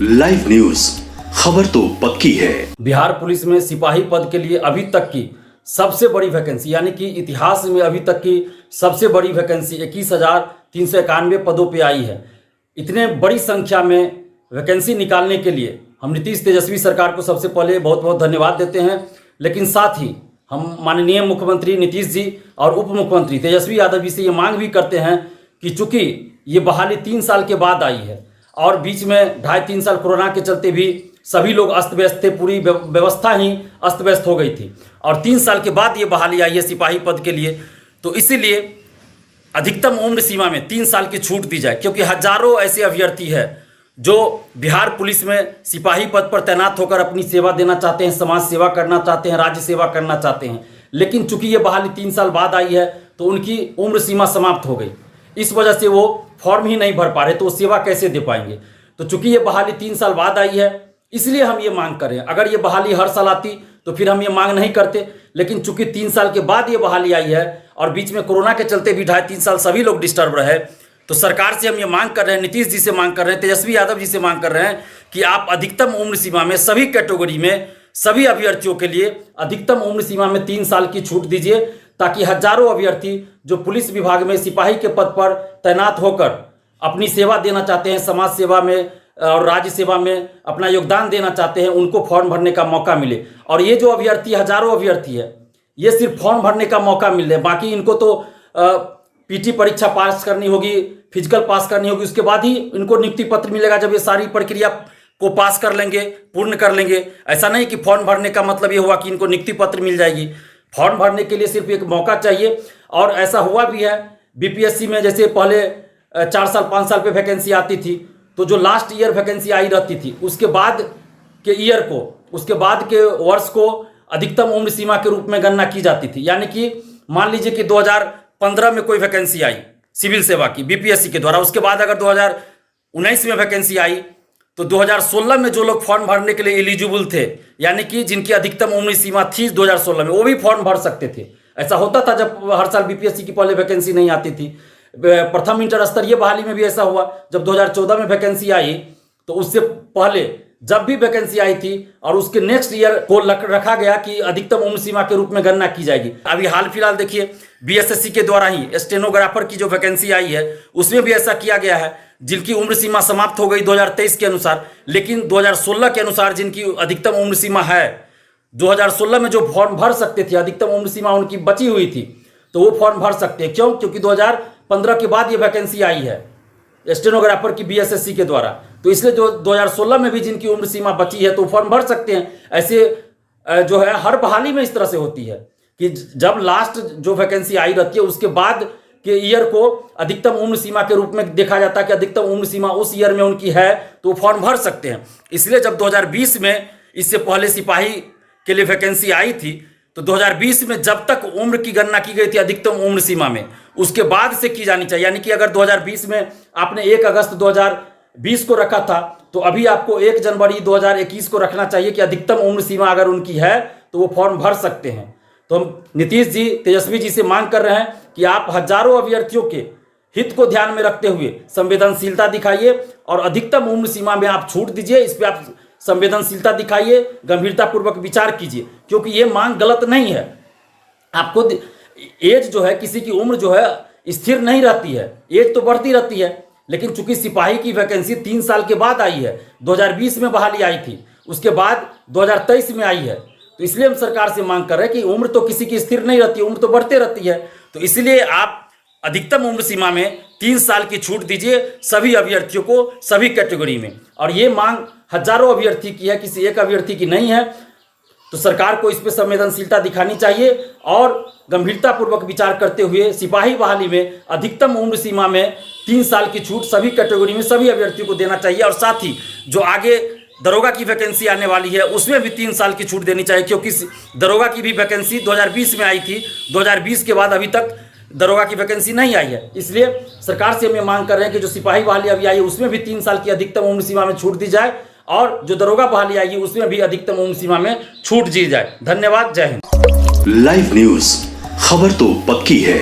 Live news, खबर तो पक्की है। बिहार पुलिस में सिपाही पद के लिए अभी तक की सबसे बड़ी वैकेंसी यानी कि इतिहास में अभी तक की सबसे बड़ी वैकेंसी 21,391 पदों पे आई है। इतने बड़ी संख्या में वैकेंसी निकालने के लिए हम नीतीश तेजस्वी सरकार को सबसे पहले बहुत बहुत धन्यवाद देते हैं, लेकिन साथ ही हम माननीय मुख्यमंत्री नीतीश जी और उप मुख्यमंत्री तेजस्वी यादव जी से ये मांग भी करते हैं कि चूंकि ये बहाली 3 साल के बाद आई है और बीच में 2.5-3 साल कोरोना के चलते भी सभी लोग अस्त व्यस्त थे, पूरी व्यवस्था ही अस्त व्यस्त हो गई थी और 3 साल के बाद ये बहाली आई है सिपाही पद के लिए, तो इसीलिए अधिकतम उम्र सीमा में 3 साल की छूट दी जाए, क्योंकि हजारों ऐसे अभ्यर्थी हैं जो बिहार पुलिस में सिपाही पद पर तैनात होकर अपनी सेवा देना चाहते हैं, समाज सेवा करना चाहते हैं, राज्य सेवा करना चाहते हैं, लेकिन चूंकि ये बहाली 3 साल बाद आई है तो उनकी उम्र सीमा समाप्त हो गई। इस वजह से वो फॉर्म ही नहीं भर पा रहे, तो वो सेवा कैसे दे पाएंगे। तो चूंकि ये बहाली 3 साल बाद आई है इसलिए हम ये मांग कर रहे हैं। अगर ये बहाली हर साल आती तो फिर हम ये मांग नहीं करते, लेकिन चूंकि 3 साल के बाद ये बहाली आई है और बीच में कोरोना के चलते भी 2.5-3 साल सभी लोग डिस्टर्ब रहे, तो सरकार से हम ये मांग कर रहे हैं, नीतीश जी से मांग कर रहे हैं, तेजस्वी यादव जी से मांग कर रहे हैं कि आप अधिकतम उम्र सीमा में सभी कैटेगरी में सभी अभ्यर्थियों के लिए अधिकतम उम्र सीमा में 3 साल की छूट दीजिए, ताकि हजारों अभ्यर्थी जो पुलिस विभाग में सिपाही के पद पर तैनात होकर अपनी सेवा देना चाहते हैं, समाज सेवा में और राज्य सेवा में अपना योगदान देना चाहते हैं, उनको फॉर्म भरने का मौका मिले। और ये जो अभ्यर्थी हजारों अभ्यर्थी है, ये सिर्फ फॉर्म भरने का मौका मिल रहा है, बाकी इनको तो पीटी परीक्षा पास करनी होगी, फिजिकल पास करनी होगी, उसके बाद ही इनको नियुक्ति पत्र मिलेगा, जब ये सारी प्रक्रिया को पास कर लेंगे, पूर्ण कर लेंगे। ऐसा नहीं कि फॉर्म भरने का मतलब ये हुआ कि इनको नियुक्ति पत्र मिल जाएगी। फॉर्म भरने के लिए सिर्फ एक मौका चाहिए, और ऐसा हुआ भी है बीपीएससी में। जैसे पहले 4 साल 5 साल पे वैकेंसी आती थी, तो जो लास्ट ईयर वैकेंसी आई रहती थी उसके बाद के ईयर को, उसके बाद के वर्ष को अधिकतम उम्र सीमा के रूप में गणना की जाती थी। यानी कि मान लीजिए कि 2015 में कोई वैकेंसी आई सिविल सेवा की बीपीएससी के द्वारा, उसके बाद अगर 2019 में वैकेंसी आई तो 2016 में जो लोग फॉर्म भरने के लिए एलिजिबल थे, यानी कि जिनकी अधिकतम उम्र सीमा थी 2016 में, वो भी फॉर्म भर सकते थे। ऐसा होता था जब हर साल बीपीएससी की पहले वैकेंसी नहीं आती थी। प्रथम इंटर स्तरीय बहाली में भी ऐसा हुआ, जब 2014 में वैकेंसी आई तो उससे पहले जब भी वैकेंसी आई थी और उसके नेक्स्ट ईयर को रखा गया कि अधिकतम उम्र सीमा के रूप में गणना की जाएगी। अभी हाल फिलहाल देखिए बीएसएससी के द्वारा ही स्टेनोग्राफर की जो वैकेंसी आई है उसमें भी ऐसा किया गया है, जिनकी उम्र सीमा समाप्त हो गई 2023 के अनुसार, लेकिन 2016 के अनुसार जिनकी अधिकतम उम्र सीमा है, 2016 में जो फॉर्म भर सकते थे अधिकतम उम्र सीमा उनकी बची हुई थी, तो वो फॉर्म भर सकते हैं। क्यों? क्योंकि 2015 के बाद ये वैकेंसी आई है स्टेनोग्राफर की बीएसएससी के द्वारा, तो इसलिए जो 2016 में भी जिनकी उम्र सीमा बची है तो फॉर्म भर सकते हैं। ऐसे जो है हर बहाली में इस तरह से होती है कि जब लास्ट जो वैकेंसी आई रहती है उसके बाद के ईयर को अधिकतम उम्र सीमा के रूप में देखा जाता है कि अधिकतम उम्र सीमा उस ईयर में उनकी है तो फॉर्म भर सकते हैं। इसलिए जब 2020 में इससे पहले सिपाही के लिए वैकेंसी आई थी तो 2020 में जब तक उम्र की गणना की गई थी अधिकतम उम्र सीमा में, उसके बाद से की जानी चाहिए। यानी कि अगर 2020 में आपने 1 अगस्त 2020 को रखा था तो अभी आपको 1 जनवरी 2021 को रखना चाहिए कि अधिकतम उम्र सीमा अगर उनकी है तो वो फॉर्म भर सकते हैं। तो हम नीतीश जी, तेजस्वी जी से मांग कर रहे हैं कि आप हजारों अभ्यर्थियों के हित को ध्यान में रखते हुए संवेदनशीलता दिखाइए और अधिकतम उम्र सीमा में आप छूट दीजिए। इस पर आप संवेदनशीलता दिखाइए, गंभीरतापूर्वक विचार कीजिए, क्योंकि ये मांग गलत नहीं है। आपको एज जो है, किसी की उम्र जो है स्थिर नहीं रहती है, एज तो बढ़ती रहती है, लेकिन चूंकि सिपाही की वैकेंसी 3 साल के बाद आई है, 2020 में बहाली आई थी, उसके बाद 2023 में आई है, तो इसलिए हम सरकार से मांग कर रहे हैं कि उम्र तो किसी की स्थिर नहीं रहती, उम्र तो बढ़ते रहती है, तो इसलिए आप अधिकतम उम्र सीमा में 3 साल की छूट दीजिए सभी अभ्यर्थियों को, सभी कैटेगरी में। और ये मांग हजारों अभ्यर्थी की है, किसी एक अभ्यर्थी की नहीं है, तो सरकार को इस पर संवेदनशीलता दिखानी चाहिए और गंभीरतापूर्वक विचार करते हुए सिपाही बहाली में अधिकतम उम्र सीमा में 3 साल की छूट सभी कैटेगरी में सभी अभ्यर्थियों को देना चाहिए। और साथ ही जो आगे दरोगा की वैकेंसी आने वाली है उसमें भी 3 साल की छूट देनी चाहिए, क्योंकि दरोगा की भी वैकेंसी 2020 में आई थी, 2020 के बाद अभी तक दरोगा की वैकेंसी नहीं आई है। इसलिए सरकार से हम ये मांग कर रहे हैं कि जो सिपाही बहाली अभी आई है उसमें भी 3 साल की अधिकतम उम्र सीमा में छूट दी जाए और जो दरोगा बहाली आएगी उसमें भी अधिकतम उम्र सीमा में छूट दी जाए। धन्यवाद, जय हिंद। लाइव न्यूज, खबर तो पक्की है।